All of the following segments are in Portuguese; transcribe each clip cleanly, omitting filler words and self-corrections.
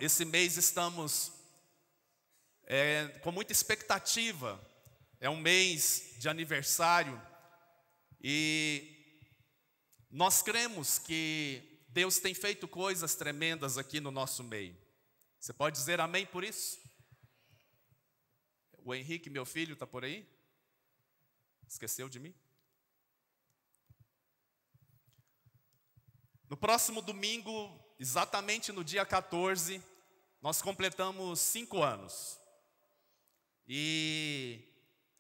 esse mês estamos com muita expectativa. É um mês de aniversário e nós cremos que Deus tem feito coisas tremendas aqui no nosso meio. Você pode dizer amém por isso? O Henrique, meu filho, está por aí? Esqueceu de mim? No próximo domingo, exatamente no dia 14, nós completamos 5 anos. E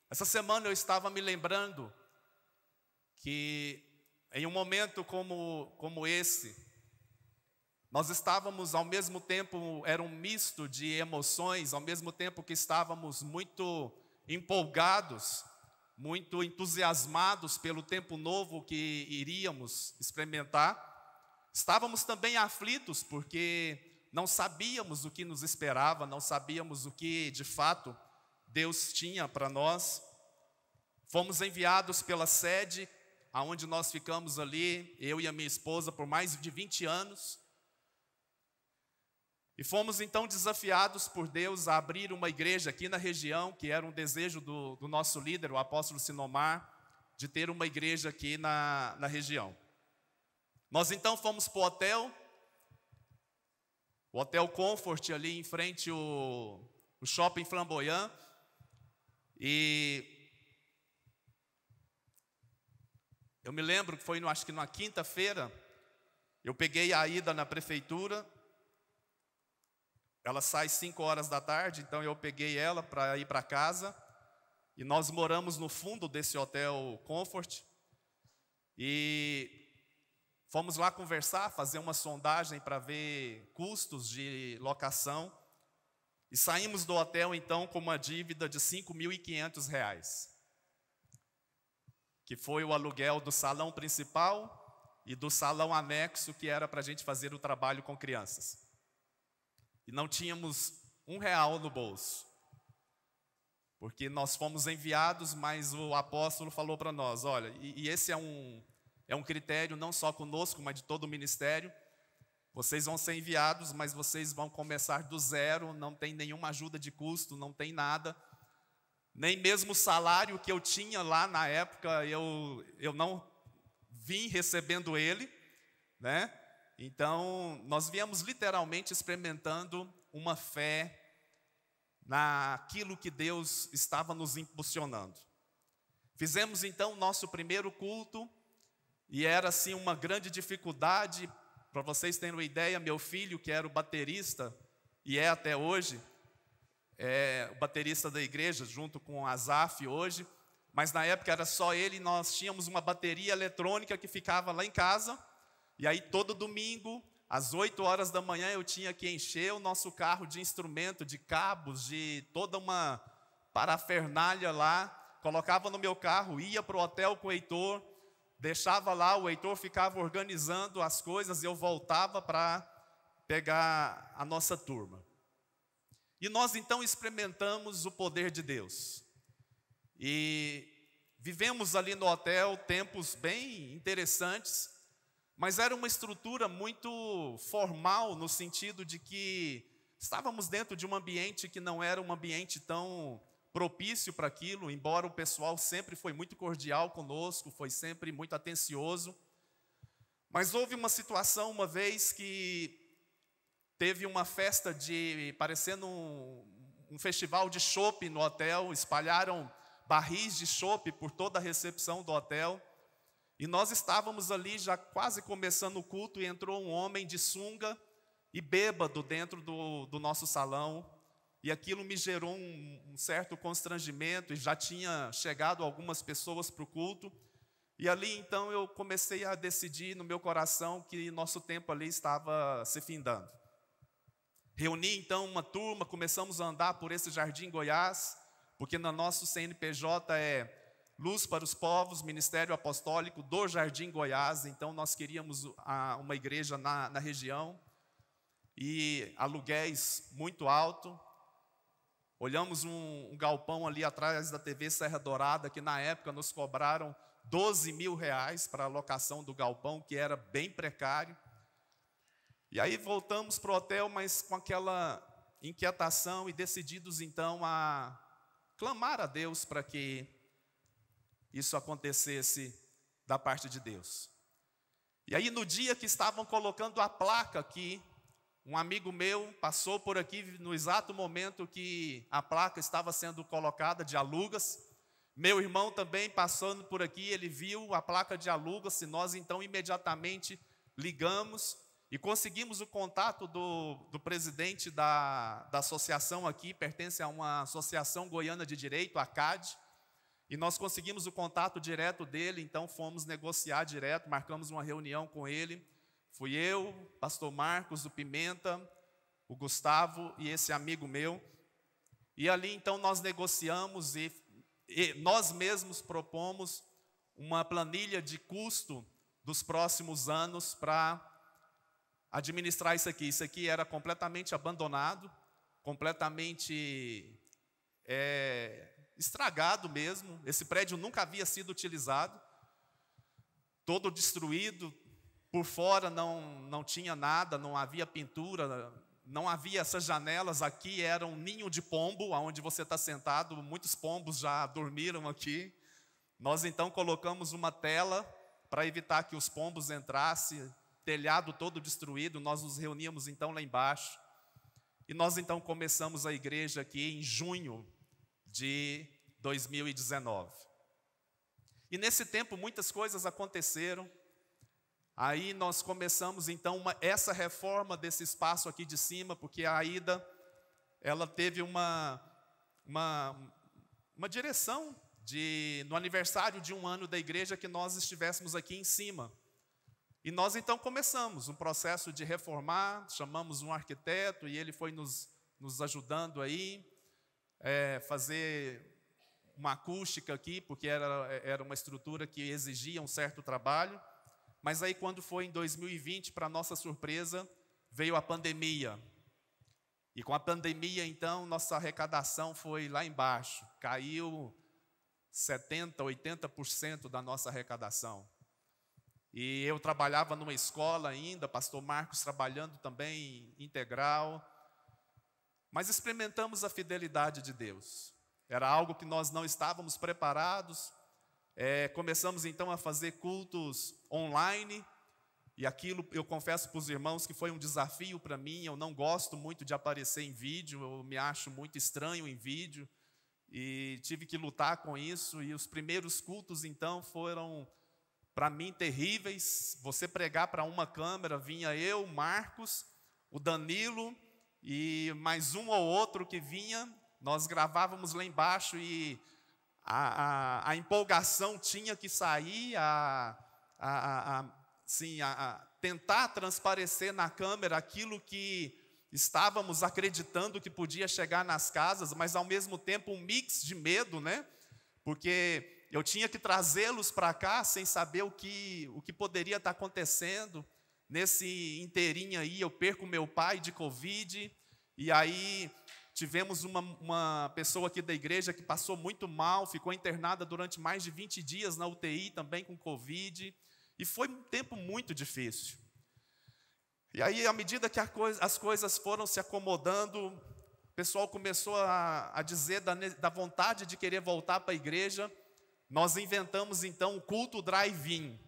essa semana eu estava me lembrando que em um momento como esse, nós estávamos ao mesmo tempo, era um misto de emoções, ao mesmo tempo que estávamos muito empolgados, muito entusiasmados pelo tempo novo que iríamos experimentar. Estávamos também aflitos porque não sabíamos o que nos esperava, não sabíamos o que de fato Deus tinha para nós. Fomos enviados pela sede, aonde nós ficamos ali, eu e a minha esposa, por mais de 20 anos. E fomos então desafiados por Deus a abrir uma igreja aqui na região, que era um desejo do nosso líder, o apóstolo Sinomar, de ter uma igreja aqui na região. Nós então fomos para o Hotel Comfort, ali em frente o Shopping Flamboyant. E eu me lembro que foi, acho que na quinta-feira, eu peguei a ida na prefeitura. Ela sai 5 horas da tarde, então eu peguei ela para ir para casa. E nós moramos no fundo desse Hotel Comfort. E fomos lá conversar, fazer uma sondagem para ver custos de locação. E saímos do hotel, então, com uma dívida de R$ 5.500, que foi o aluguel do salão principal e do salão anexo, que era para a gente fazer o trabalho com crianças. E não tínhamos R$ 1 no bolso, porque nós fomos enviados, mas o apóstolo falou para nós, olha, e esse é um critério não só conosco, mas de todo o ministério. Vocês vão ser enviados, mas vocês vão começar do zero, não tem nenhuma ajuda de custo, não tem nada. Nem mesmo o salário que eu tinha lá na época, eu não vim recebendo ele, né? Então, nós viemos literalmente experimentando uma fé naquilo que Deus estava nos impulsionando. Fizemos então o nosso primeiro culto, e era assim uma grande dificuldade. Para vocês terem uma ideia, meu filho, que era o baterista, e é até hoje, o baterista da igreja, junto com o Azaf hoje, mas na época era só ele, nós tínhamos uma bateria eletrônica que ficava lá em casa, e aí todo domingo, às 8 horas da manhã, eu tinha que encher o nosso carro de instrumento, de cabos, de toda uma parafernália lá, colocava no meu carro, ia para o hotel com o Heitor, deixava lá, o Heitor ficava organizando as coisas e eu voltava para pegar a nossa turma. E nós então experimentamos o poder de Deus. E vivemos ali no hotel tempos bem interessantes, mas era uma estrutura muito formal, no sentido de que estávamos dentro de um ambiente que não era um ambiente tão propício para aquilo, embora o pessoal sempre foi muito cordial conosco, foi sempre muito atencioso. Mas houve uma situação uma vez que teve uma festa parecendo um festival de chopp no hotel, espalharam barris de chopp por toda a recepção do hotel, e nós estávamos ali já quase começando o culto, e entrou um homem de sunga e bêbado dentro do nosso salão. E aquilo me gerou um certo constrangimento, e já tinha chegado algumas pessoas para o culto. E ali então eu comecei a decidir no meu coração que nosso tempo ali estava se findando. Reuni então uma turma, começamos a andar por esse Jardim Goiás, porque no nosso CNPJ é Luz para os Povos, Ministério Apostólico do Jardim Goiás. Então nós queríamos uma igreja na região, e aluguéis muito alto. Olhamos um galpão ali atrás da TV Serra Dourada, que na época nos cobraram R$ 12.000 para a locação do galpão, que era bem precário. E aí voltamos para o hotel, mas com aquela inquietação e decididos então a clamar a Deus para que isso acontecesse da parte de Deus. E aí no dia que estavam colocando a placa aqui, um amigo meu passou por aqui no exato momento que a placa estava sendo colocada de alugas. Meu irmão também passando por aqui, ele viu a placa de alugas, e nós então imediatamente ligamos e conseguimos o contato do presidente da associação aqui, pertence a uma associação goiana de direito, a CAD, e nós conseguimos o contato direto dele, então fomos negociar direto, marcamos uma reunião com ele. Fui eu, pastor Marcos, o Pimenta, o Gustavo e esse amigo meu. E ali então nós negociamos e nós mesmos propomos uma planilha de custo dos próximos anos para administrar isso aqui. Isso aqui era completamente abandonado, completamente estragado mesmo. Esse prédio nunca havia sido utilizado, todo destruído. Por fora não tinha nada, não havia pintura, não havia essas janelas. Aqui era um ninho de pombo, onde você está sentado, muitos pombos já dormiram aqui. Nós então colocamos uma tela para evitar que os pombos entrassem, telhado todo destruído. Nós nos reuníamos então lá embaixo. E nós então começamos a igreja aqui em junho de 2019. E nesse tempo muitas coisas aconteceram. Aí nós começamos então essa reforma desse espaço aqui de cima, porque a Aida, ela teve uma direção no aniversário de 1 ano da igreja que nós estivéssemos aqui em cima. E nós então começamos um processo de reformar, chamamos um arquiteto e ele foi nos ajudando aí, fazer uma acústica aqui, porque era uma estrutura que exigia um certo trabalho. Mas aí quando foi em 2020, para nossa surpresa, veio a pandemia. E com a pandemia, então, nossa arrecadação foi lá embaixo. Caiu 70%, 80% da nossa arrecadação. E eu trabalhava numa escola ainda, pastor Marcos trabalhando também integral. Mas experimentamos a fidelidade de Deus. Era algo que nós não estávamos preparados. Começamos então a fazer cultos online, e aquilo eu confesso para os irmãos que foi um desafio para mim. Eu não gosto muito de aparecer em vídeo, eu me acho muito estranho em vídeo, e tive que lutar com isso. E os primeiros cultos então foram para mim terríveis. Você pregar para uma câmera, vinha eu, Marcos, o Danilo e mais um ou outro que vinha. Nós gravávamos lá embaixo e a empolgação tinha que sair, tentar transparecer na câmera aquilo que estávamos acreditando que podia chegar nas casas, mas ao mesmo tempo um mix de medo, né? Porque eu tinha que trazê-los para cá sem saber o que poderia estar acontecendo. Nesse inteirinho aí eu perco meu pai de Covid, e aí tivemos uma pessoa aqui da igreja que passou muito mal, ficou internada durante mais de 20 dias na UTI também com Covid, e foi um tempo muito difícil. E aí, à medida que as coisas foram se acomodando, o pessoal começou a dizer da vontade de querer voltar para a igreja. Nós inventamos então o culto drive-in.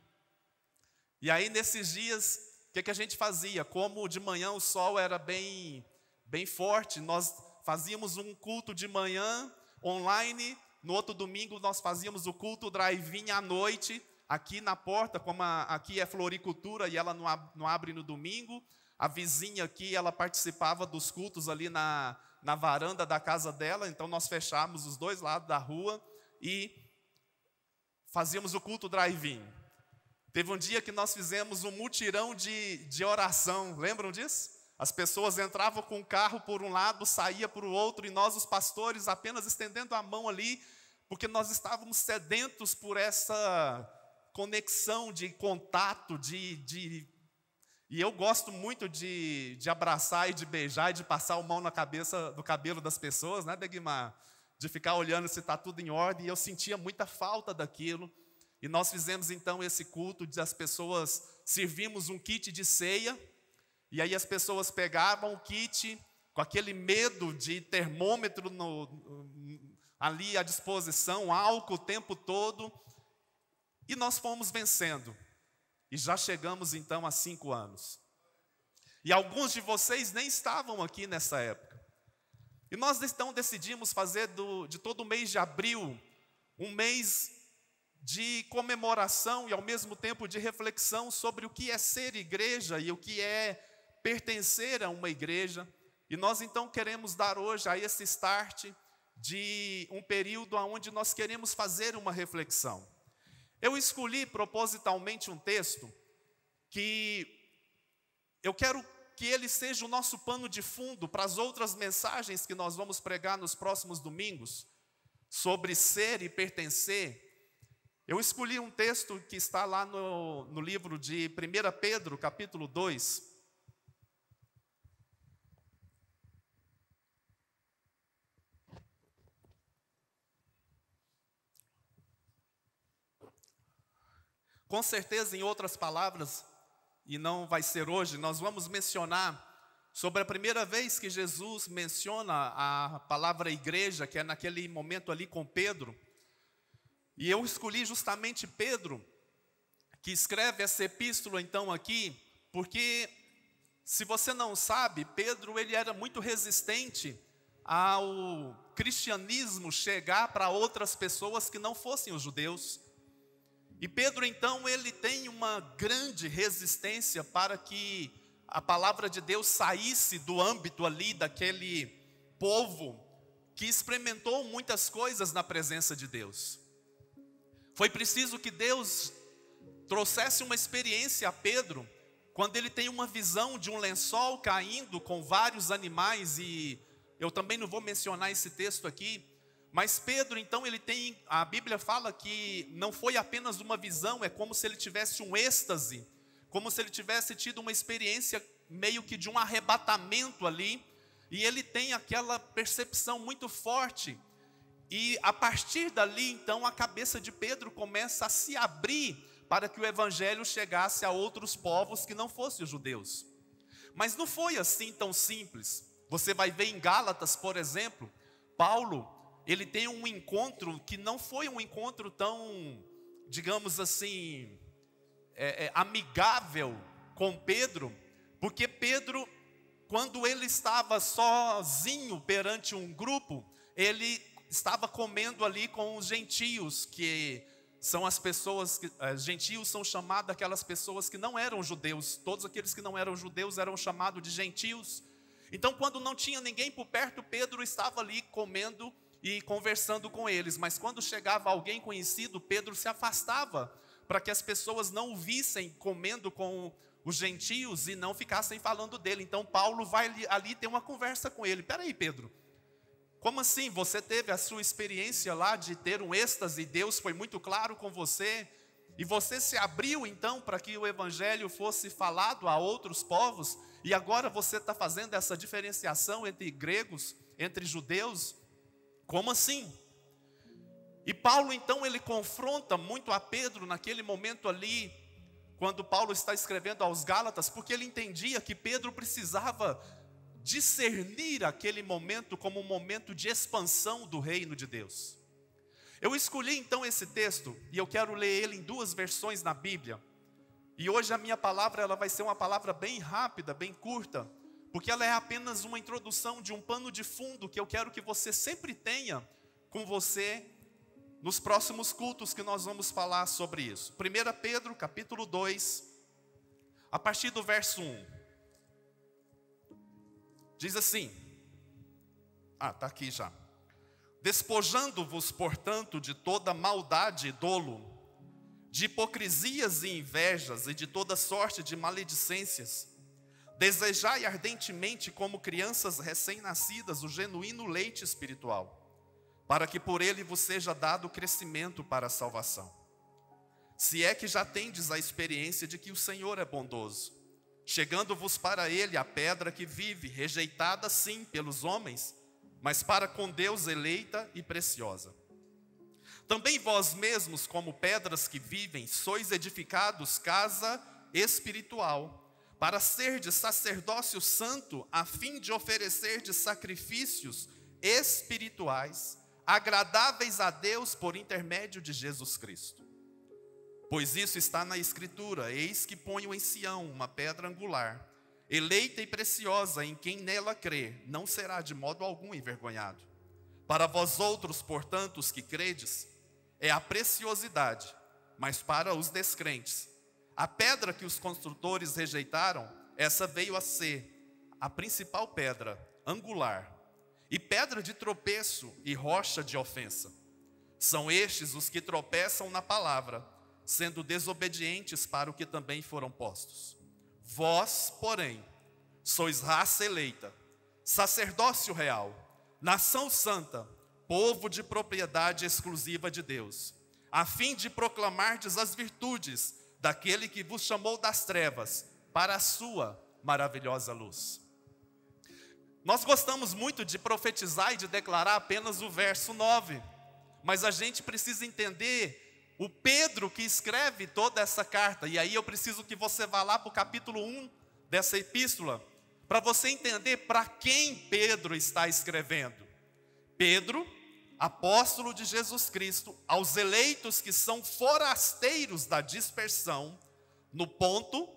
E aí, nesses dias, o que a gente fazia? Como de manhã o sol era bem forte, nós fazíamos um culto de manhã online. No outro domingo nós fazíamos o culto drive-in à noite, aqui na porta, como aqui é floricultura e ela não abre no domingo. A vizinha aqui, ela participava dos cultos ali na varanda da casa dela, então nós fechávamos os dois lados da rua e fazíamos o culto drive-in. Teve um dia que nós fizemos um mutirão de oração, lembram disso? As pessoas entravam com o carro por um lado, saía por outro, e nós, os pastores, apenas estendendo a mão ali, porque nós estávamos sedentos por essa conexão de contato, e eu gosto muito de abraçar e de beijar e de passar a mão na cabeça, do cabelo das pessoas, né, Degmar? De ficar olhando se está tudo em ordem, e eu sentia muita falta daquilo. E nós fizemos então esse culto, as pessoas servimos um kit de ceia. E aí as pessoas pegavam o kit com aquele medo de termômetro ali à disposição, álcool o tempo todo. E nós fomos vencendo. E já chegamos então a 5 anos. E alguns de vocês nem estavam aqui nessa época. E nós então decidimos fazer de todo o mês de abril um mês de comemoração e ao mesmo tempo de reflexão sobre o que é ser igreja e o que é pertencer a uma igreja. E nós então queremos dar hoje a esse start de um período onde nós queremos fazer uma reflexão. Eu escolhi propositalmente um texto que eu quero que ele seja o nosso pano de fundo para as outras mensagens que nós vamos pregar nos próximos domingos, sobre ser e pertencer. Eu escolhi um texto que está lá no livro de 1 Pedro, capítulo 2. Com certeza, em outras palavras, e não vai ser hoje, nós vamos mencionar sobre a primeira vez que Jesus menciona a palavra igreja, que é naquele momento ali com Pedro. E eu escolhi justamente Pedro, que escreve essa epístola então aqui, porque, se você não sabe, Pedro ele era muito resistente ao cristianismo chegar para outras pessoas que não fossem os judeus. E Pedro, então, ele tem uma grande resistência para que a palavra de Deus saísse do âmbito ali daquele povo que experimentou muitas coisas na presença de Deus. Foi preciso que Deus trouxesse uma experiência a Pedro, quando ele tem uma visão de um lençol caindo com vários animais, e eu também não vou mencionar esse texto aqui, mas Pedro, então, a Bíblia fala que não foi apenas uma visão, é como se ele tivesse um êxtase, como se ele tivesse tido uma experiência meio que de um arrebatamento ali, e ele tem aquela percepção muito forte, e a partir dali, então, a cabeça de Pedro começa a se abrir para que o evangelho chegasse a outros povos que não fossem os judeus. Mas não foi assim tão simples. Você vai ver em Gálatas, por exemplo, Paulo, ele tem um encontro que não foi um encontro tão, digamos assim, amigável com Pedro, porque Pedro, quando ele estava sozinho perante um grupo, ele estava comendo ali com os gentios, que são as pessoas, gentios são chamados aquelas pessoas que não eram judeus, todos aqueles que não eram judeus eram chamados de gentios. Então, quando não tinha ninguém por perto, Pedro estava ali comendo e conversando com eles, mas quando chegava alguém conhecido, Pedro se afastava, para que as pessoas não o vissem comendo com os gentios e não ficassem falando dele. Então Paulo vai ali ter uma conversa com ele. Peraí, Pedro, como assim? Você teve a sua experiência lá de ter um êxtase, Deus foi muito claro com você, e você se abriu então para que o evangelho fosse falado a outros povos, e agora você está fazendo essa diferenciação entre gregos, entre judeus? Como assim? E Paulo então ele confronta muito a Pedro naquele momento ali, quando Paulo está escrevendo aos Gálatas, porque ele entendia que Pedro precisava discernir aquele momento como um momento de expansão do reino de Deus. Eu escolhi então esse texto e eu quero ler ele em 2 versões na Bíblia. E hoje a minha palavra ela vai ser uma palavra bem rápida, bem curta, porque ela é apenas uma introdução de um pano de fundo que eu quero que você sempre tenha com você nos próximos cultos que nós vamos falar sobre isso. 1 Pedro, capítulo 2, a partir do verso 1. Diz assim, está aqui já. Despojando-vos, portanto, de toda maldade e dolo, de hipocrisias e invejas e de toda sorte de maledicências, desejai ardentemente como crianças recém-nascidas o genuíno leite espiritual, para que por ele vos seja dado crescimento para a salvação. Se é que já tendes a experiência de que o Senhor é bondoso, chegando-vos para ele a pedra que vive, rejeitada sim pelos homens, mas para com Deus eleita e preciosa. Também vós mesmos, como pedras que vivem, sois edificados casa espiritual, para ser de sacerdócio santo, a fim de oferecer de sacrifícios espirituais, agradáveis a Deus por intermédio de Jesus Cristo. Pois isso está na Escritura: eis que ponho em Sião uma pedra angular, eleita e preciosa, em quem nela crê, não será de modo algum envergonhado. Para vós outros, portanto, os que credes, é a preciosidade, mas para os descrentes, a pedra que os construtores rejeitaram, essa veio a ser a principal pedra angular, e pedra de tropeço e rocha de ofensa. São estes os que tropeçam na palavra, sendo desobedientes para o que também foram postos. Vós, porém, sois raça eleita, sacerdócio real, nação santa, povo de propriedade exclusiva de Deus, a fim de proclamardes as virtudes daquele que vos chamou das trevas para a sua maravilhosa luz. Nós gostamos muito de profetizar e de declarar apenas o verso 9, mas a gente precisa entender o Pedro que escreve toda essa carta, e aí eu preciso que você vá lá para o capítulo 1 dessa epístola, para você entender para quem Pedro está escrevendo. Pedro, apóstolo de Jesus Cristo, aos eleitos que são forasteiros da dispersão, no ponto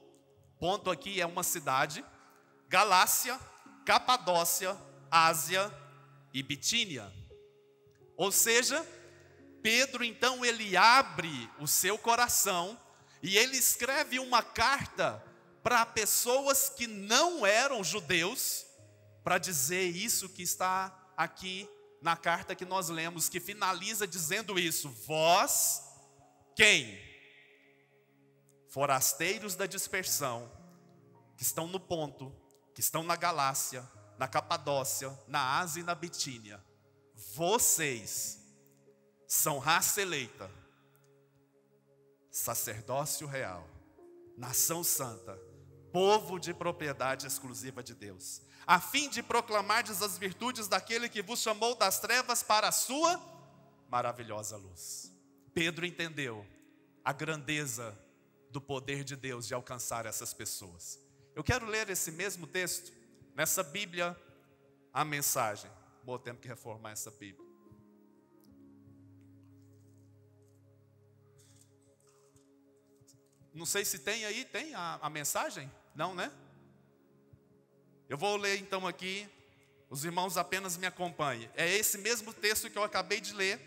aqui é uma cidade, Galácia, Capadócia, Ásia e Bitínia. Ou seja, Pedro então ele abre o seu coração e ele escreve uma carta para pessoas que não eram judeus, para dizer isso que está aqui na carta que nós lemos, que finaliza dizendo isso: vós, quem? Forasteiros da dispersão, que estão no ponto, que estão na Galácia, na Capadócia, na Ásia e na Bitínia. Vocês são raça eleita, sacerdócio real, nação santa, povo de propriedade exclusiva de Deus, a fim de proclamardes as virtudes daquele que vos chamou das trevas para a sua maravilhosa luz. Pedro entendeu a grandeza do poder de Deus de alcançar essas pessoas. Eu quero ler esse mesmo texto nessa Bíblia, a Mensagem. Bom, temos que reformar essa Bíblia. Não sei se tem aí, tem a mensagem? Não, né? Eu vou ler então aqui, os irmãos apenas me acompanhem. É esse mesmo texto que eu acabei de ler,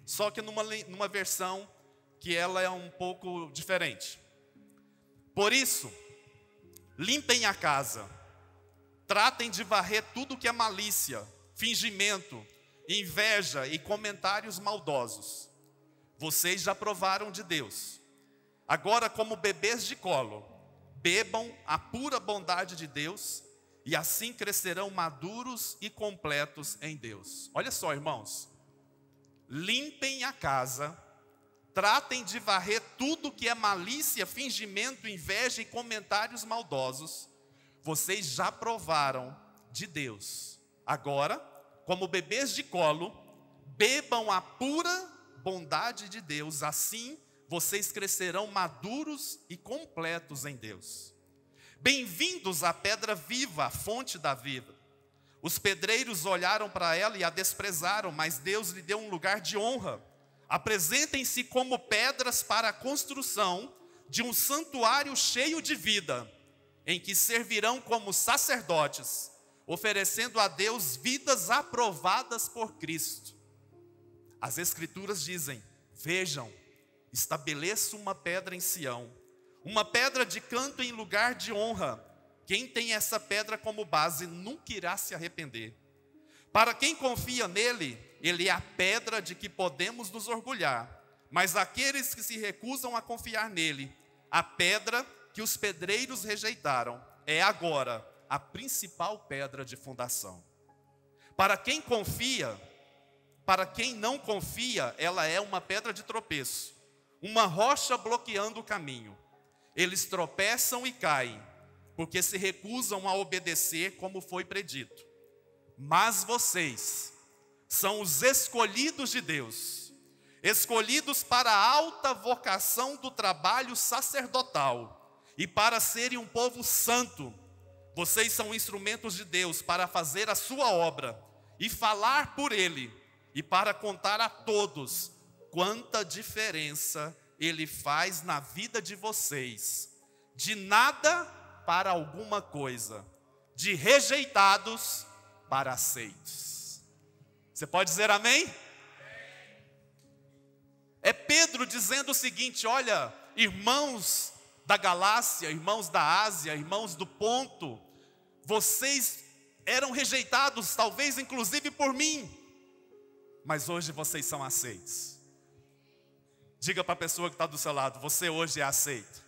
só que numa versão que ela é um pouco diferente. Por isso, limpem a casa, tratem de varrer tudo que é malícia, fingimento, inveja e comentários maldosos. Vocês já provaram de Deus. Agora, como bebês de colo, bebam a pura bondade de Deus e assim crescerão maduros e completos em Deus. Olha só, irmãos, limpem a casa, tratem de varrer tudo que é malícia, fingimento, inveja e comentários maldosos. Vocês já provaram de Deus. Agora, como bebês de colo, bebam a pura bondade de Deus, assim vocês crescerão maduros e completos em Deus. Bem-vindos à pedra viva, a fonte da vida. Os pedreiros olharam para ela e a desprezaram, mas Deus lhe deu um lugar de honra. Apresentem-se como pedras para a construção de um santuário cheio de vida, em que servirão como sacerdotes, oferecendo a Deus vidas aprovadas por Cristo. As Escrituras dizem: vejam, estabeleço uma pedra em Sião, uma pedra de canto em lugar de honra. Quem tem essa pedra como base nunca irá se arrepender. Para quem confia nele, ele é a pedra de que podemos nos orgulhar. Mas aqueles que se recusam a confiar nele, a pedra que os pedreiros rejeitaram, é agora a principal pedra de fundação. Para quem confia, para quem não confia, ela é uma pedra de tropeço, uma rocha bloqueando o caminho. Eles tropeçam e caem, porque se recusam a obedecer como foi predito. Mas vocês são os escolhidos de Deus, escolhidos para a alta vocação do trabalho sacerdotal, e para serem um povo santo, vocês são instrumentos de Deus para fazer a sua obra e falar por Ele, e para contar a todos quanta diferença Ele faz na vida de vocês, de nada para alguma coisa, de rejeitados para aceitos. Você pode dizer amém? É Pedro dizendo o seguinte: olha, irmãos da Galácia, irmãos da Ásia, irmãos do Ponto, vocês eram rejeitados, talvez inclusive por mim, mas hoje vocês são aceitos. Diga para a pessoa que está do seu lado: você hoje é aceito.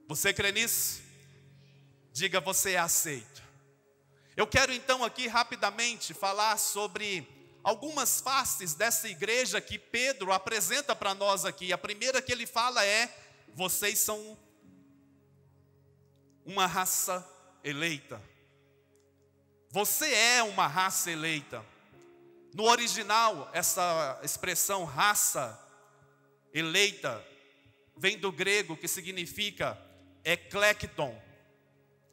Você crê nisso? Diga: você é aceito. Eu quero então aqui rapidamente falar sobre algumas faces dessa igreja que Pedro apresenta para nós aqui. A primeira que ele fala é: vocês são uma raça eleita. Você é uma raça eleita. No original, essa expressão raça eleita vem do grego, que significa eklekton.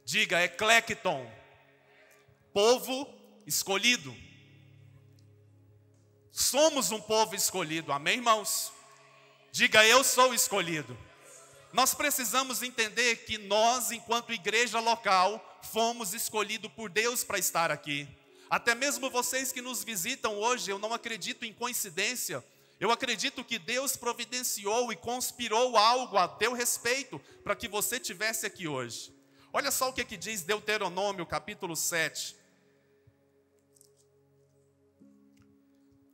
Diga: eklekton. Povo escolhido. Somos um povo escolhido, amém, irmãos? Diga: eu sou escolhido. Nós precisamos entender que nós, enquanto igreja local, fomos escolhidos por Deus para estar aqui. Até mesmo vocês que nos visitam hoje, eu não acredito em coincidência. Eu acredito que Deus providenciou e conspirou algo a teu respeito para que você estivesse aqui hoje. Olha só o que diz Deuteronômio capítulo 7.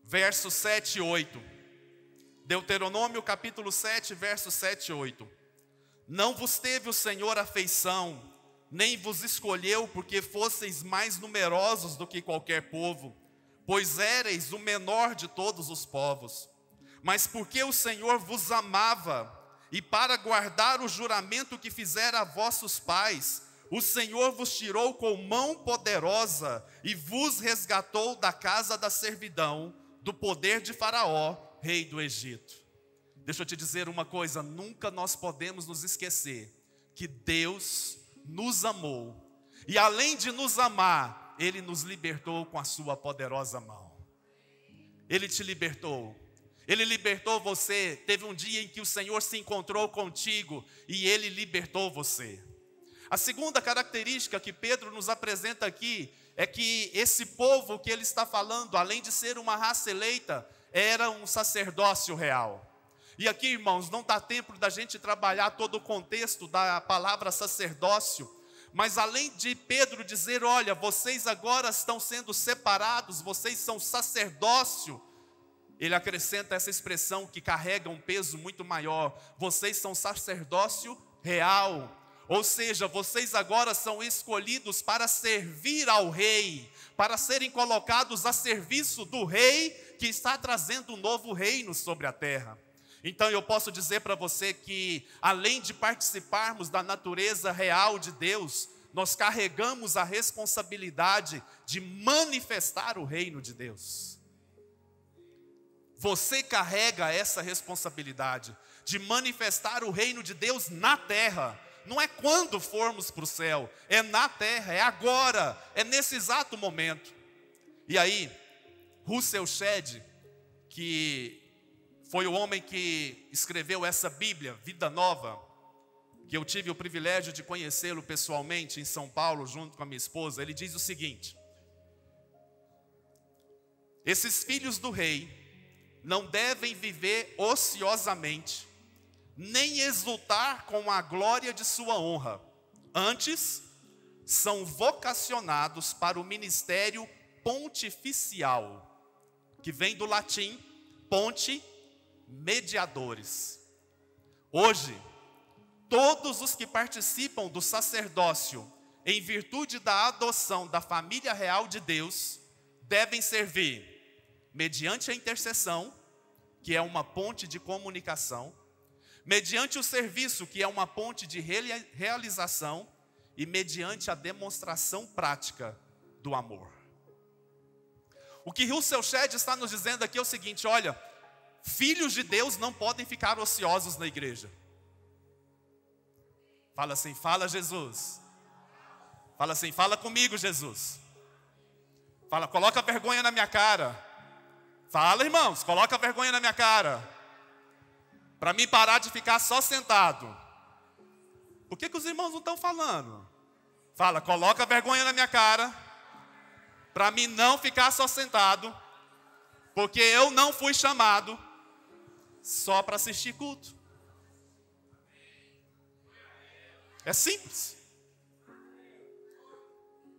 Versos 7 e 8. Deuteronômio capítulo 7, versos 7 e 8. Não vos teve o Senhor afeição, nem vos escolheu porque fosseis mais numerosos do que qualquer povo, pois éreis o menor de todos os povos. Mas porque o Senhor vos amava, e para guardar o juramento que fizera a vossos pais, o Senhor vos tirou com mão poderosa e vos resgatou da casa da servidão, do poder de Faraó, rei do Egito. Deixa eu te dizer uma coisa: nunca nós podemos nos esquecer que Deus nos amou, e além de nos amar, Ele nos libertou com a sua poderosa mão. Ele te libertou. Ele libertou você. Teve um dia em que o Senhor se encontrou contigo e Ele libertou você. A segunda característica que Pedro nos apresenta aqui é que esse povo que ele está falando, além de ser uma raça eleita, era um sacerdócio real. E aqui, irmãos, não dá tempo da gente trabalhar todo o contexto da palavra sacerdócio, mas além de Pedro dizer: olha, vocês agora estão sendo separados, vocês são sacerdócio, ele acrescenta essa expressão que carrega um peso muito maior: vocês são sacerdócio real. Ou seja, vocês agora são escolhidos para servir ao rei, para serem colocados a serviço do rei que está trazendo um novo reino sobre a terra. Então eu posso dizer para você que, além de participarmos da natureza real de Deus, nós carregamos a responsabilidade de manifestar o reino de Deus. Você carrega essa responsabilidade de manifestar o reino de Deus na terra. Não é quando formos para o céu, é na terra, é agora, é nesse exato momento. E aí, Russell Shedd, que foi o homem que escreveu essa Bíblia, Vida Nova, que eu tive o privilégio de conhecê-lo pessoalmente em São Paulo, junto com a minha esposa, ele diz o seguinte: esses filhos do rei não devem viver ociosamente, nem exultar com a glória de sua honra. Antes, são vocacionados para o ministério pontificial, que vem do latim ponte, mediadores. Hoje, todos os que participam do sacerdócio, em virtude da adoção da família real de Deus, devem servir mediante a intercessão, que é uma ponte de comunicação, mediante o serviço, que é uma ponte de realização, e mediante a demonstração prática do amor. O que Russell Shedd está nos dizendo aqui é o seguinte: olha, filhos de Deus não podem ficar ociosos na igreja. Fala assim, fala Jesus. Fala assim, fala comigo, Jesus. Fala, coloca vergonha na minha cara. Fala, irmãos, coloca vergonha na minha cara. Para mim parar de ficar só sentado. Por que os irmãos não estão falando? Fala, coloca vergonha na minha cara. Para mim não ficar só sentado. Porque eu não fui chamado só para assistir culto. É simples.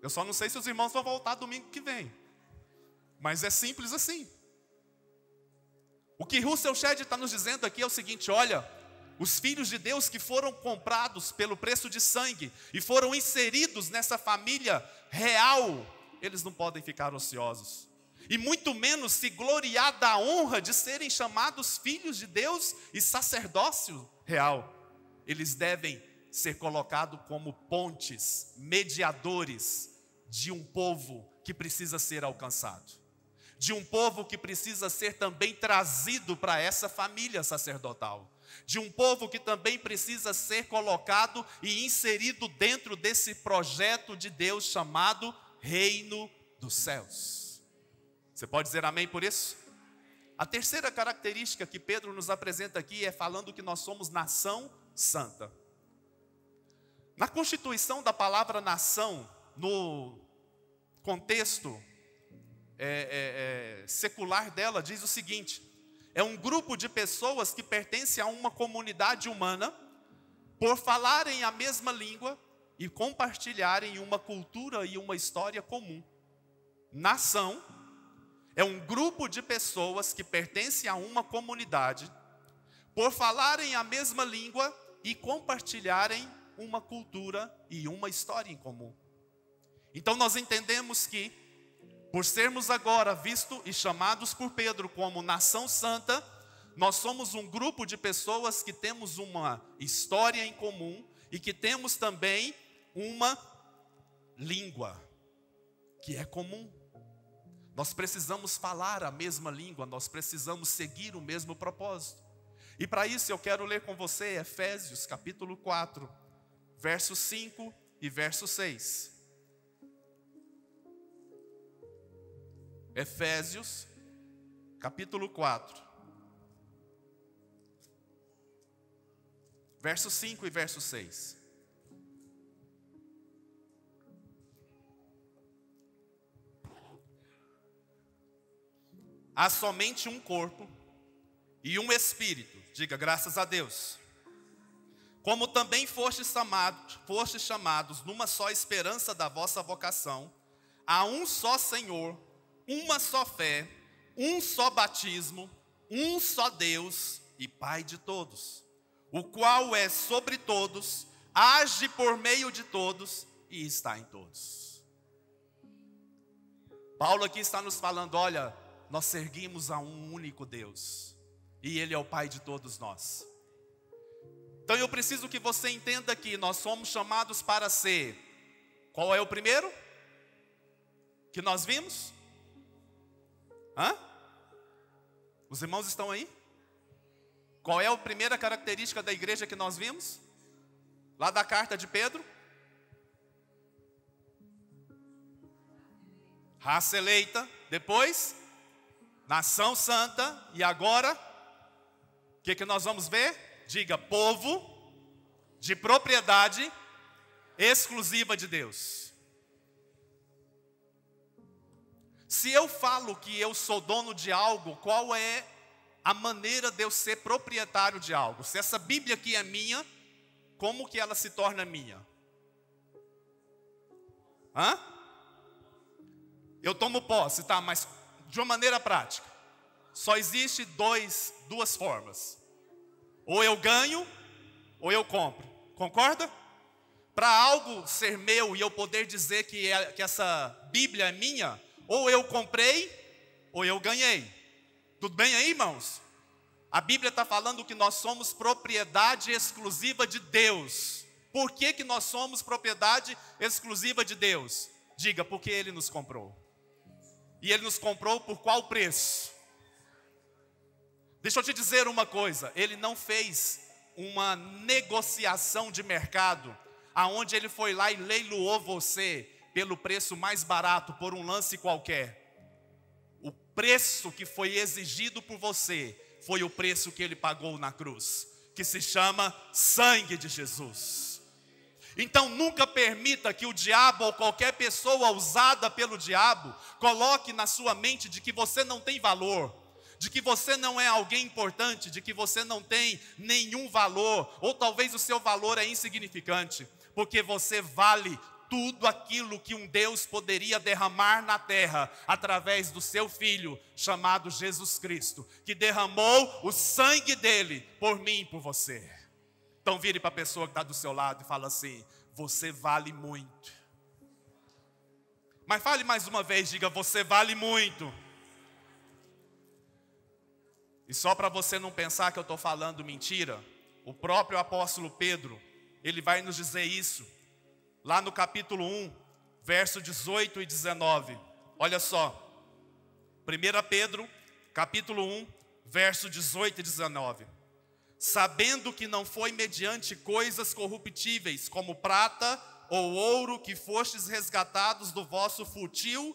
Eu só não sei se os irmãos vão voltar domingo que vem. Mas é simples assim. O que Russell Shedd está nos dizendo aqui é o seguinte, olha, os filhos de Deus que foram comprados pelo preço de sangue e foram inseridos nessa família real, eles não podem ficar ociosos. E muito menos se gloriar da honra de serem chamados filhos de Deus e sacerdócio real. Eles devem ser colocados como pontes, mediadores de um povo que precisa ser alcançado. De um povo que precisa ser também trazido para essa família sacerdotal. De um povo que também precisa ser colocado e inserido dentro desse projeto de Deus chamado Reino dos Céus. Você pode dizer amém por isso? A terceira característica que Pedro nos apresenta aqui é falando que nós somos nação santa. Na constituição da palavra nação, no contexto secular dela, diz o seguinte: é um grupo de pessoas que pertencem a uma comunidade humana por falarem a mesma língua e compartilharem uma cultura e uma história comum. Nação é um grupo de pessoas que pertencem a uma comunidade por falarem a mesma língua e compartilharem uma cultura e uma história em comum. Então nós entendemos que, por sermos agora vistos e chamados por Pedro como nação santa, nós somos um grupo de pessoas que temos uma história em comum e que temos também uma língua que é comum. Nós precisamos falar a mesma língua, nós precisamos seguir o mesmo propósito. E para isso eu quero ler com você Efésios capítulo 4, verso 5 e verso 6. Efésios, capítulo 4, verso 5 e verso 6. Há somente um corpo e um espírito, diga graças a Deus. Como também fostes chamados numa só esperança da vossa vocação, há um só Senhor, uma só fé, um só batismo, um só Deus e Pai de todos, o qual é sobre todos, age por meio de todos e está em todos. Paulo aqui está nos falando, olha, nós servimos a um único Deus e Ele é o Pai de todos nós. Então eu preciso que você entenda que nós somos chamados para ser, qual é o primeiro que nós vimos? Os irmãos estão aí? Qual é a primeira característica da igreja que nós vimos? Lá da carta de Pedro? Raça eleita, depois nação santa, e agora o que nós vamos ver? Diga, povo de propriedade exclusiva de Deus. Se eu falo que eu sou dono de algo, qual é a maneira de eu ser proprietário de algo? Se essa Bíblia aqui é minha, como que ela se torna minha? Eu tomo posse, tá? Mas de uma maneira prática, só existe duas formas. Ou eu ganho, ou eu compro. Concorda? Para algo ser meu e eu poder dizer que essa Bíblia é minha, ou eu comprei, ou eu ganhei. Tudo bem aí, irmãos? A Bíblia está falando que nós somos propriedade exclusiva de Deus. Por que nós somos propriedade exclusiva de Deus? Diga, porque Ele nos comprou. E Ele nos comprou por qual preço? Deixa eu te dizer uma coisa, Ele não fez uma negociação de mercado, aonde ele foi lá e leiloou você pelo preço mais barato, por um lance qualquer. O preço que foi exigido por você foi o preço que ele pagou na cruz, que se chama sangue de Jesus. Então nunca permita que o diabo ou qualquer pessoa usada pelo diabo coloque na sua mente de que você não tem valor, de que você não é alguém importante, de que você não tem nenhum valor, ou talvez o seu valor é insignificante, porque você vale tudo aquilo que um Deus poderia derramar na terra através do seu Filho, chamado Jesus Cristo, que derramou o sangue dele por mim e por você. Então vire para a pessoa que está do seu lado e fala assim: você vale muito. Mas fale mais uma vez, diga: você vale muito. E só para você não pensar que eu estou falando mentira, o próprio apóstolo Pedro, ele vai nos dizer isso, lá no capítulo 1, verso 18 e 19. Olha só, 1 Pedro, capítulo 1, verso 18 e 19. Sabendo que não foi mediante coisas corruptíveis, como prata ou ouro, que fostes resgatados do vosso fútil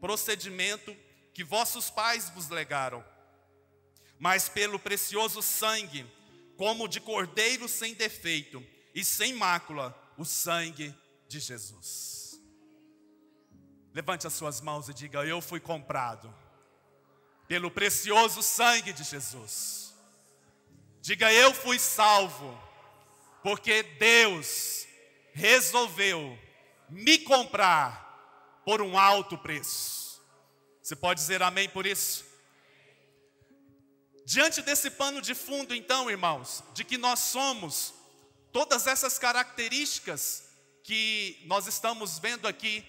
procedimento que vossos pais vos legaram, mas pelo precioso sangue, como de cordeiro sem defeito e sem mácula, o sangue de Jesus. Levante as suas mãos e diga: eu fui comprado pelo precioso sangue de Jesus. Diga: eu fui salvo, porque Deus resolveu me comprar por um alto preço. Você pode dizer amém por isso? Diante desse pano de fundo, então, irmãos, de que nós somos todas essas características que nós estamos vendo aqui,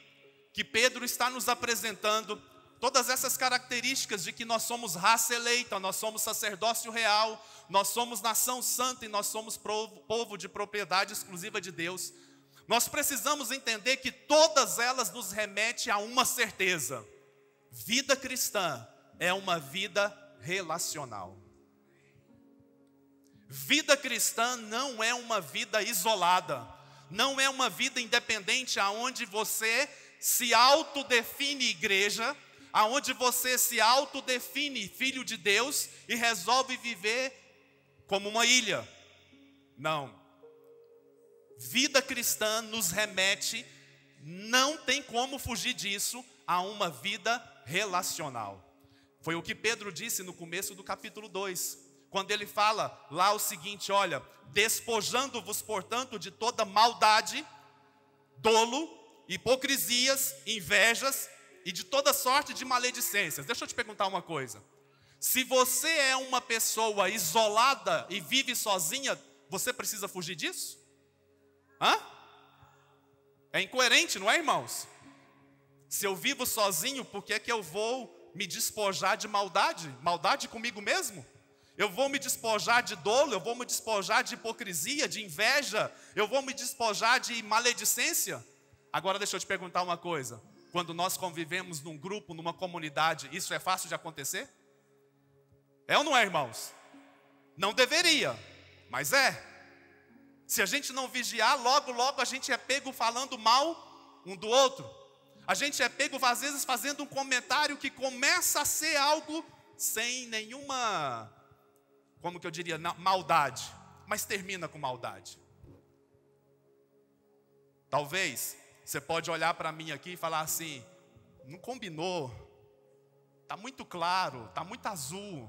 que Pedro está nos apresentando, todas essas características de que nós somos raça eleita, nós somos sacerdócio real, nós somos nação santa e nós somos povo de propriedade exclusiva de Deus. Nós precisamos entender que todas elas nos remetem a uma certeza: vida cristã é uma vida relacional. Vida cristã não é uma vida isolada, não é uma vida independente aonde você se autodefine igreja, aonde você se autodefine filho de Deus e resolve viver como uma ilha. Não. Vida cristã nos remete, não tem como fugir disso, a uma vida relacional. Foi o que Pedro disse no começo do capítulo 2, quando ele fala lá o seguinte: olha, despojando-vos, portanto, de toda maldade, dolo, hipocrisias, invejas e de toda sorte de maledicências. Deixa eu te perguntar uma coisa: se você é uma pessoa isolada e vive sozinha, você precisa fugir disso? É incoerente, não é, irmãos? Se eu vivo sozinho, por que é que eu vou me despojar de maldade? Maldade comigo mesmo? Eu vou me despojar de dolo, eu vou me despojar de hipocrisia, de inveja, eu vou me despojar de maledicência? Agora deixa eu te perguntar uma coisa: quando nós convivemos num grupo, numa comunidade, isso é fácil de acontecer? É ou não é, irmãos? Não deveria, mas é. Se a gente não vigiar, logo a gente é pego falando mal um do outro. A gente é pego às vezes fazendo um comentário que começa a ser algo sem nenhuma, como que eu diria, maldade, mas termina com maldade. Talvez você pode olhar para mim aqui e falar assim: não combinou, está muito claro, está muito azul.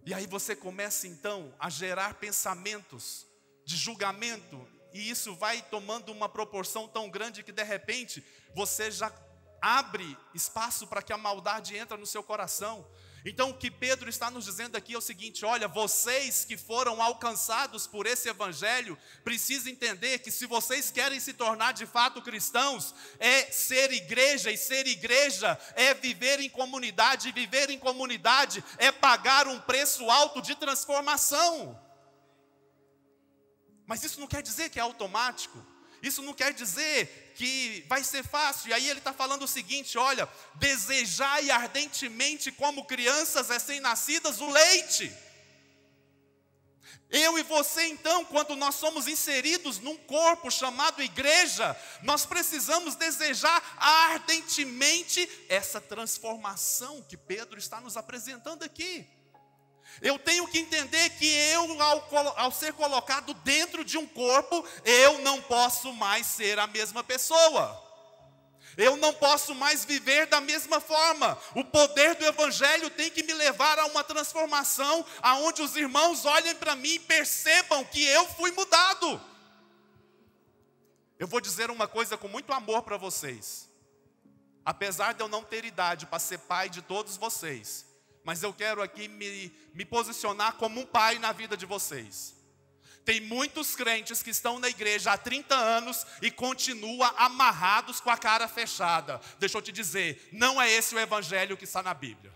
E aí você começa então a gerar pensamentos de julgamento, e isso vai tomando uma proporção tão grande que de repente você já abre espaço para que a maldade entre no seu coração. Então o que Pedro está nos dizendo aqui é o seguinte: olha, vocês que foram alcançados por esse evangelho, precisam entender que se vocês querem se tornar de fato cristãos, é ser igreja, e ser igreja é viver em comunidade, e viver em comunidade é pagar um preço alto de transformação. Mas isso não quer dizer que é automático. Isso não quer dizer que vai ser fácil. E aí ele está falando o seguinte, olha, desejai ardentemente como crianças recém-nascidas o leite. Eu e você então, quando nós somos inseridos num corpo chamado igreja, nós precisamos desejar ardentemente essa transformação que Pedro está nos apresentando aqui. Eu tenho que entender que eu, ao ser colocado dentro de um corpo, eu não posso mais ser a mesma pessoa. Eu não posso mais viver da mesma forma. O poder do Evangelho tem que me levar a uma transformação, aonde os irmãos olhem para mim e percebam que eu fui mudado. Eu vou dizer uma coisa com muito amor para vocês. Apesar de eu não ter idade para ser pai de todos vocês, mas eu quero aqui me posicionar como um pai na vida de vocês. Tem muitos crentes que estão na igreja há 30 anos e continuam amarrados com a cara fechada. Deixa eu te dizer, não é esse o evangelho que está na Bíblia.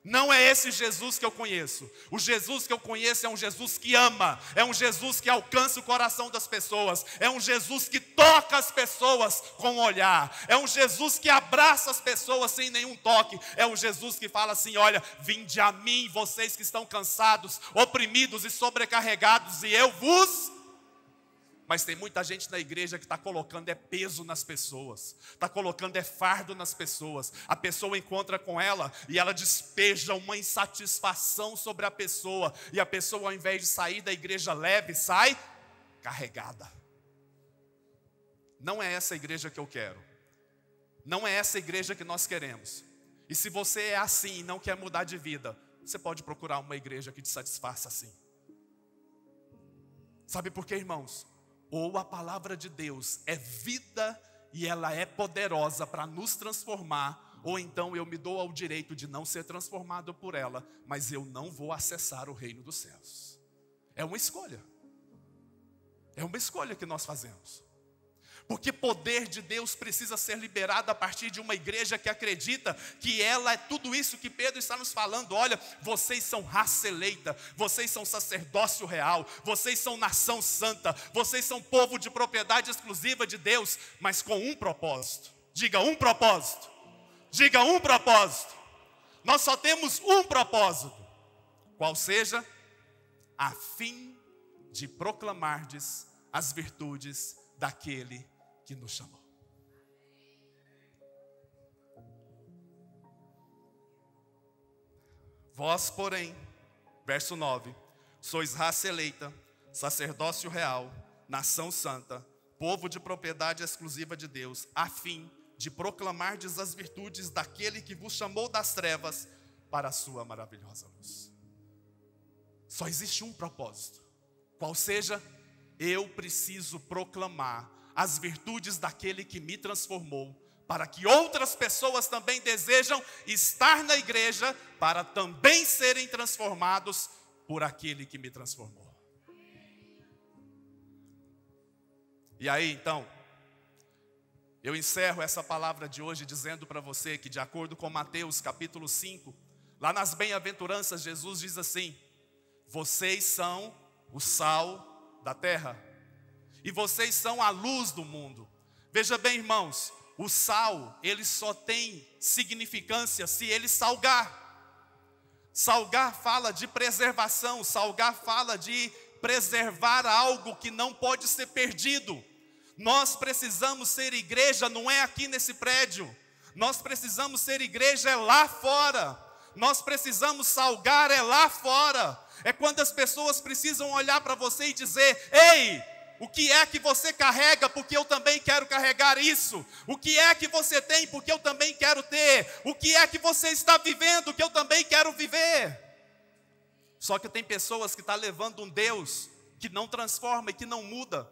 Não é esse Jesus que eu conheço. O Jesus que eu conheço é um Jesus que ama. É um Jesus que alcança o coração das pessoas. É um Jesus que toca as pessoas com o olhar. É um Jesus que abraça as pessoas sem nenhum toque. É um Jesus que fala assim, olha, vinde a mim, vocês que estão cansados, oprimidos e sobrecarregados, e eu vos... Mas tem muita gente na igreja que está colocando peso nas pessoas, está colocando fardo nas pessoas. A pessoa encontra com ela e ela despeja uma insatisfação sobre a pessoa. E a pessoa, ao invés de sair da igreja leve, sai carregada. Não é essa a igreja que eu quero. Não é essa a igreja que nós queremos. E se você é assim e não quer mudar de vida, você pode procurar uma igreja que te satisfaça assim. Sabe por quê, irmãos? Ou a palavra de Deus é vida e ela é poderosa para nos transformar, ou então eu me dou ao direito de não ser transformado por ela, mas eu não vou acessar o reino dos céus. É uma escolha. É uma escolha que nós fazemos. Porque poder de Deus precisa ser liberado a partir de uma igreja que acredita que ela é tudo isso que Pedro está nos falando. Olha, vocês são raça eleita, vocês são sacerdócio real, vocês são nação santa, vocês são povo de propriedade exclusiva de Deus, mas com um propósito. Diga um propósito. Diga um propósito. Nós só temos um propósito. Qual seja? A fim de proclamardes as virtudes daquele que nos chamou. Vós, porém, verso 9, sois raça eleita, sacerdócio real, nação santa, povo de propriedade exclusiva de Deus, a fim de proclamardes as virtudes daquele que vos chamou das trevas para a sua maravilhosa luz. Só existe um propósito, qual seja, eu preciso proclamar as virtudes daquele que me transformou, para que outras pessoas também desejam estar na igreja, para também serem transformados por aquele que me transformou. E aí então, eu encerro essa palavra de hoje dizendo para você que, de acordo com Mateus capítulo 5, lá nas bem-aventuranças, Jesus diz assim: vocês são o sal da terra. E vocês são a luz do mundo. Veja bem, irmãos, o sal, ele só tem significância se ele salgar. Salgar fala de preservação, salgar fala de preservar algo que não pode ser perdido. Nós precisamos ser igreja, não é aqui nesse prédio. Nós precisamos ser igreja, é lá fora. Nós precisamos salgar, é lá fora. É quando as pessoas precisam olhar para você e dizer: ei, o que é que você carrega? Porque eu também quero carregar isso. O que é que você tem? Porque eu também quero ter. O que é que você está vivendo? Que eu também quero viver. Só que tem pessoas que estão levando um Deus que não transforma e que não muda.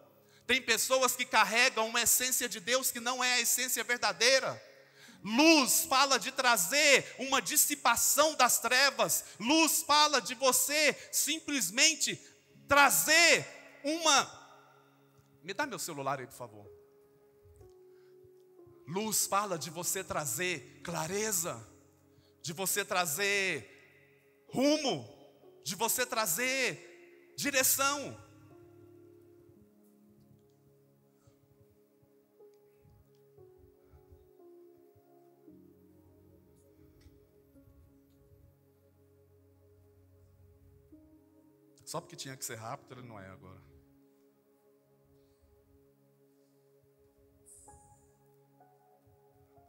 Tem pessoas que carregam uma essência de Deus que não é a essência verdadeira. Luz fala de trazer uma dissipação das trevas. Luz fala de você simplesmente trazer uma... Me dá meu celular aí, por favor. Luz fala de você trazer clareza, de você trazer rumo, de você trazer direção. Só porque tinha que ser rápido, ele não é agora.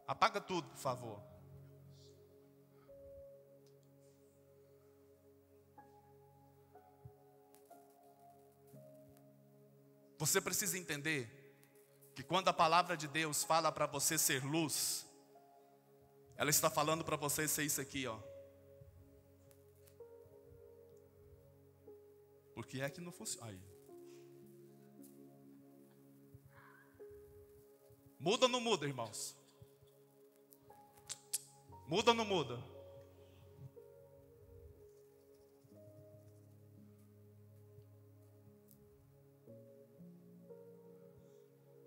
Apaga tudo, por favor. Você precisa entender que quando a palavra de Deus fala para você ser luz, ela está falando para você ser isso aqui, ó. Porque é que não funciona. Aí. Muda ou não muda, irmãos? Muda ou não muda?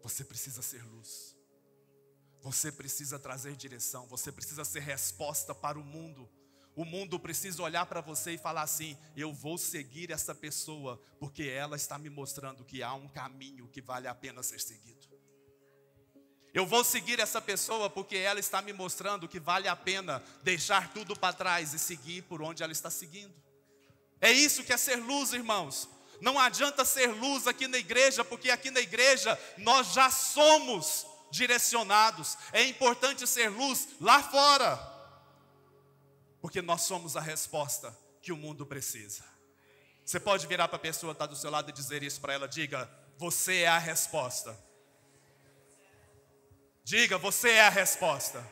Você precisa ser luz. Você precisa trazer direção. Você precisa ser resposta para o mundo. O mundo precisa olhar para você e falar assim: eu vou seguir essa pessoa, porque ela está me mostrando que há um caminho que vale a pena ser seguido. Eu vou seguir essa pessoa porque ela está me mostrando que vale a pena deixar tudo para trás e seguir por onde ela está seguindo. É isso que é ser luz, irmãos. Não adianta ser luz aqui na igreja, porque aqui na igreja nós já somos direcionados. É importante ser luz lá fora, porque nós somos a resposta que o mundo precisa. Você pode virar para a pessoa que está do seu lado e dizer isso para ela. Diga: você é a resposta. Diga: você é a resposta.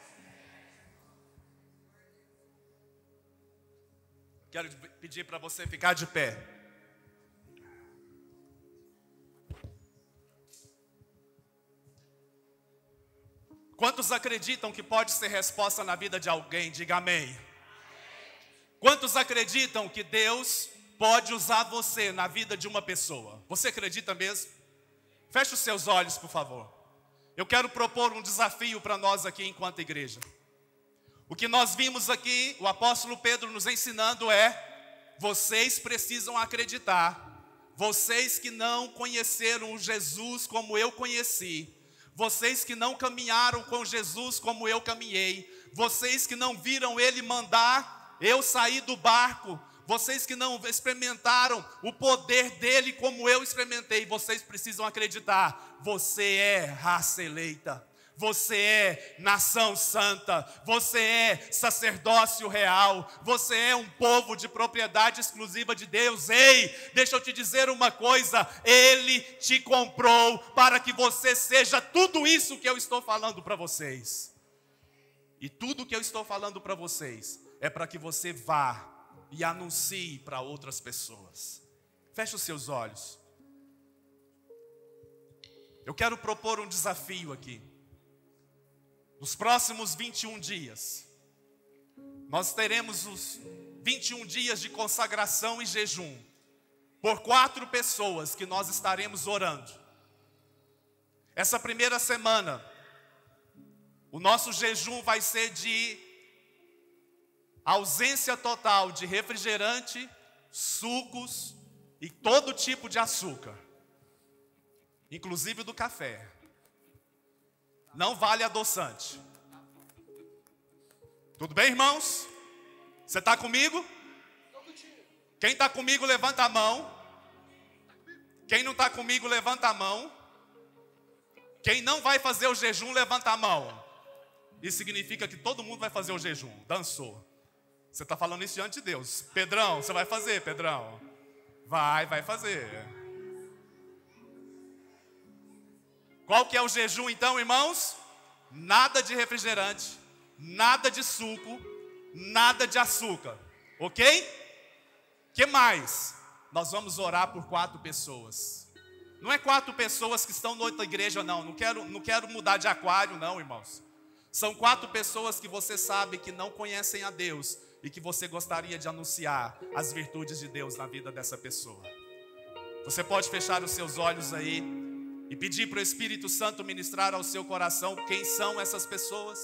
Quero pedir para você ficar de pé. Quantos acreditam que pode ser resposta na vida de alguém? Diga amém. Quantos acreditam que Deus pode usar você na vida de uma pessoa? Você acredita mesmo? Feche os seus olhos, por favor. Eu quero propor um desafio para nós aqui enquanto igreja. O que nós vimos aqui, o apóstolo Pedro nos ensinando é: vocês precisam acreditar. Vocês que não conheceram Jesus como eu conheci, vocês que não caminharam com Jesus como eu caminhei, vocês que não viram Ele mandar eu sair do barco, vocês que não experimentaram o poder dele como eu experimentei, vocês precisam acreditar. Você é raça eleita, você é nação santa, você é sacerdócio real, você é um povo de propriedade exclusiva de Deus. Ei, deixa eu te dizer uma coisa: Ele te comprou para que você seja tudo isso que eu estou falando para vocês. E tudo que eu estou falando para vocês é para que você vá e anuncie para outras pessoas. Feche os seus olhos. Eu quero propor um desafio aqui. Nos próximos 21 dias, nós teremos os 21 dias de consagração e jejum, por 4 pessoas que nós estaremos orando. Essa primeira semana, o nosso jejum vai ser de ausência total de refrigerante, sucos e todo tipo de açúcar, inclusive do café. Não vale adoçante. Tudo bem, irmãos? Você está comigo? Quem está comigo, levanta a mão. Quem não está comigo, levanta a mão. Quem não vai fazer o jejum, levanta a mão. Isso significa que todo mundo vai fazer o jejum. Dançou. Você está falando isso diante de Deus. Pedrão, você vai fazer, Pedrão? Vai fazer. Qual que é o jejum então, irmãos? Nada de refrigerante, nada de suco, nada de açúcar. Ok? Que mais? Nós vamos orar por 4 pessoas. Não é 4 pessoas que estão na outra igreja, não. Não quero mudar de aquário, não, irmãos. São 4 pessoas que você sabe que não conhecem a Deus e que você gostaria de anunciar as virtudes de Deus na vida dessa pessoa. Você pode fechar os seus olhos aí e pedir para o Espírito Santo ministrar ao seu coração quem são essas pessoas.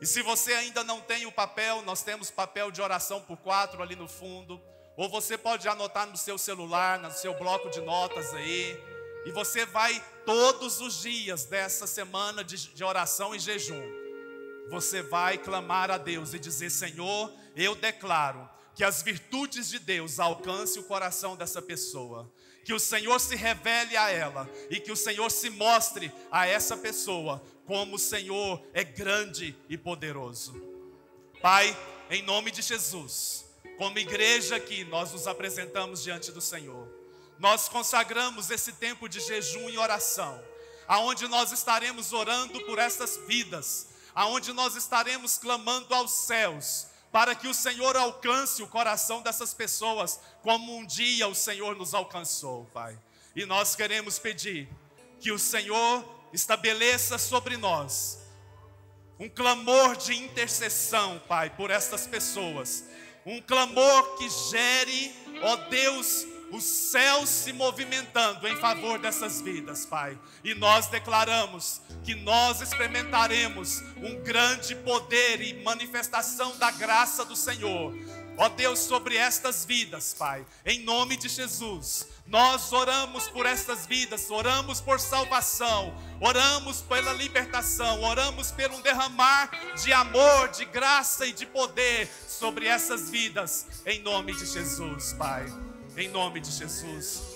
E se você ainda não tem o papel, nós temos papel de oração por 4 ali no fundo. Ou você pode anotar no seu celular, no seu bloco de notas aí. E você vai todos os dias dessa semana de oração e jejum. Você vai clamar a Deus e dizer: Senhor, eu declaro que as virtudes de Deus alcancem o coração dessa pessoa. Que o Senhor se revele a ela e que o Senhor se mostre a essa pessoa como o Senhor é grande e poderoso. Pai, em nome de Jesus, como igreja aqui, nós nos apresentamos diante do Senhor. Nós consagramos esse tempo de jejum e oração, aonde nós estaremos orando por essas vidas, aonde nós estaremos clamando aos céus, para que o Senhor alcance o coração dessas pessoas, como um dia o Senhor nos alcançou, Pai. E nós queremos pedir que o Senhor estabeleça sobre nós um clamor de intercessão, Pai, por estas pessoas. Um clamor que gere, ó Deus, os céus se movimentando em favor dessas vidas, Pai. E nós declaramos que nós experimentaremos um grande poder e manifestação da graça do Senhor, ó Deus, sobre estas vidas, Pai. Em nome de Jesus, nós oramos por estas vidas, oramos por salvação, oramos pela libertação, oramos por um derramar de amor, de graça e de poder sobre essas vidas, em nome de Jesus, Pai. Em nome de Jesus.